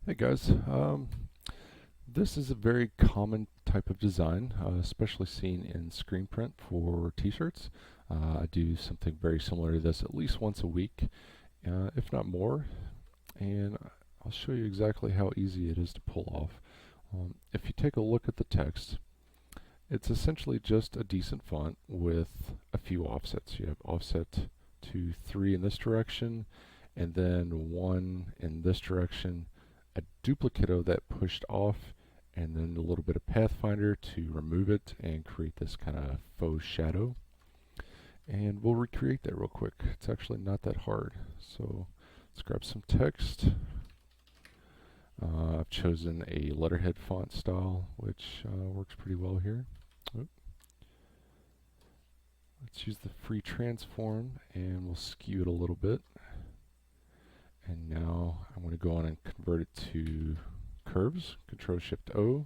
Hey guys, this is a very common type of design, especially seen in screen print for t-shirts. I do something very similar to this at least once a week, if not more, and I'll show you exactly how easy it is to pull off. If you take a look at the text, it's essentially just a decent font with a few offsets. You have offset to 3 in this direction, and then 1 in this direction, a duplicate of that pushed off, and then a little bit of Pathfinder to remove it and create this kind of faux shadow. And we'll recreate that real quick. It's actually not that hard. So let's grab some text. I've chosen a letterhead font style, which works pretty well here. Oop. Let's use the free transform and we'll skew it a little bit. And now I'm going to go on and convert it to curves, Control Shift O,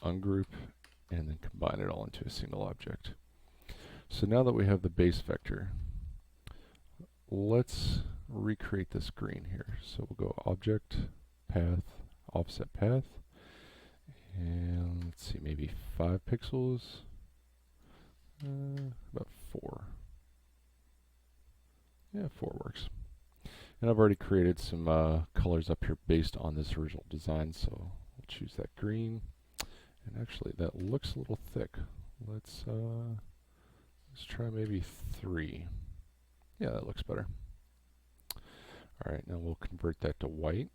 ungroup, and then combine it all into a single object. So now that we have the base vector, let's recreate this green here. So we'll go Object, Path, Offset Path, and let's see, maybe 5 pixels, about 4. Yeah, 4 works. And I've already created some colors up here based on this original design, so we'll choose that green. And actually, that looks a little thick. Let's try maybe 3. Yeah, that looks better. All right, now we'll convert that to white,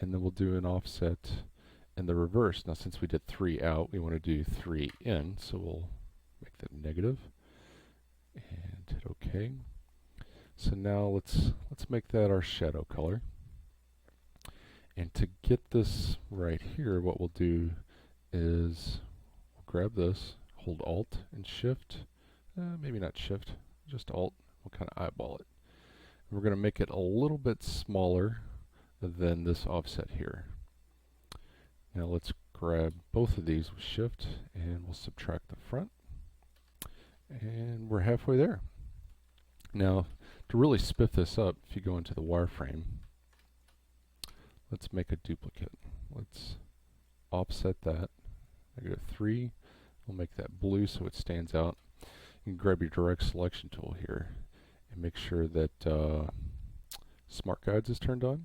and then we'll do an offset in the reverse. Now, since we did 3 out, we want to do 3 in, so we'll make that negative and hit OK. So now let's make that our shadow color. And to get this right here, what we'll do is we'll grab this, hold Alt and Shift, maybe not Shift, just Alt. We'll kind of eyeball it. And we're going to make it a little bit smaller than this offset here. Now let's grab both of these with Shift and we'll subtract the front. And we're halfway there. Now, to really spiff this up, if you go into the wireframe, let's make a duplicate. Let's offset that. -3. We'll make that blue so it stands out. You can grab your direct selection tool here and make sure that Smart Guides is turned on.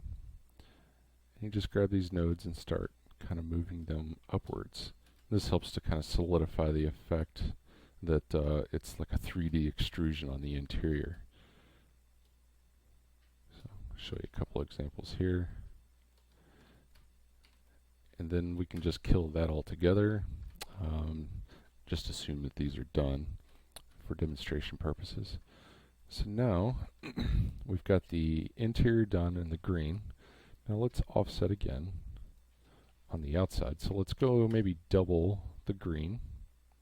And you just grab these nodes and start kind of moving them upwards. This helps to kind of solidify the effect that it's like a 3D extrusion on the interior. So I'll show you a couple examples here. And then we can just kill that altogether. Just assume that these are done for demonstration purposes. So now we've got the interior done in the green. Now let's offset again on the outside. So let's go maybe double the green.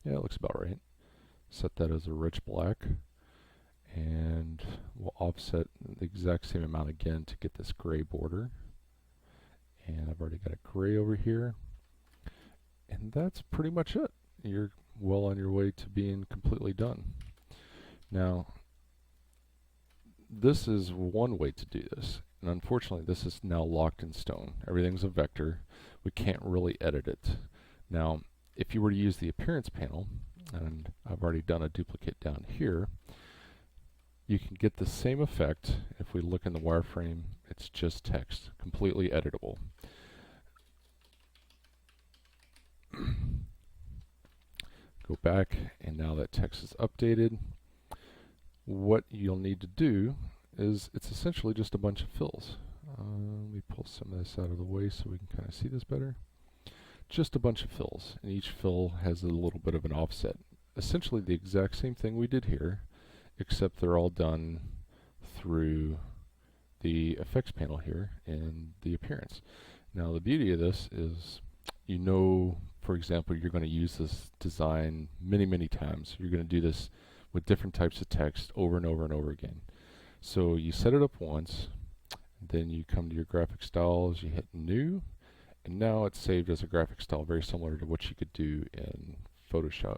Yeah, it looks about right. Set that as a rich black, and we'll offset the exact same amount again to get this gray border. And I've already got a gray over here, and that's pretty much it. You're well on your way to being completely done. Now, this is one way to do this, and unfortunately this is now locked in stone. Everything's a vector. We can't really edit it. Now, if you were to use the appearance panel, and I've already done a duplicate down here, you can get the same effect. If we look in the wireframe, it's just text, completely editable. Go back, and now that text is updated. What you'll need to do is, it's essentially just a bunch of fills. Let me pull some of this out of the way so we can kind of see this better. Just a bunch of fills, and each fill has a little bit of an offset. Essentially the exact same thing we did here, except they're all done through the effects panel here in the appearance. Now the beauty of this is, you know, for example, you're going to use this design many times. You're going to do this with different types of text over and over and over again. So you set it up once, then you come to your graphic styles, you hit new, and now it's saved as a graphic style very similar to what you could do in Photoshop.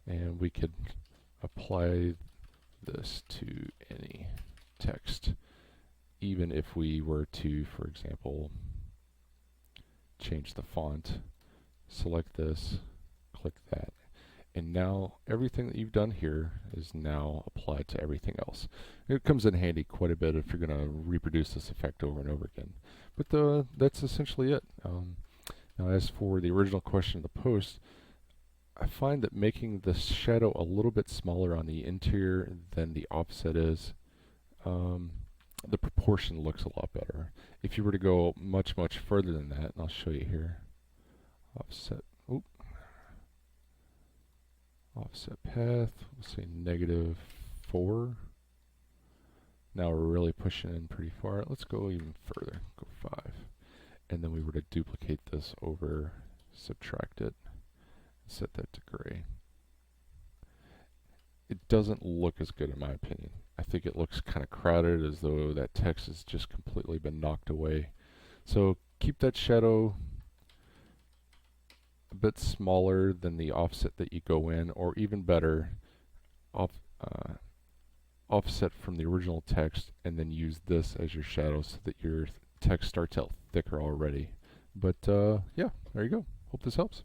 And we could apply this to any text, even if we were to, for example, change the font, select this, click that. And now everything that you've done here is now applied to everything else. It comes in handy quite a bit if you're going to reproduce this effect over and over again. But that's essentially it. Now as for the original question of the post, I find that making the shadow a little bit smaller on the interior than the offset is, the proportion looks a lot better. If you were to go much further than that, and I'll show you here, offset path, we'll say -4. Now we're really pushing in pretty far. Let's go even further, go 5. And then we were to duplicate this over, subtract it, set that to gray. It doesn't look as good in my opinion. I think it looks kind of crowded, as though that text has just completely been knocked away. So keep that shadow a bit smaller than the offset that you go in, or even better, offset from the original text and then use this as your shadow so that your text starts out thicker already. But yeah, there you go. Hope this helps.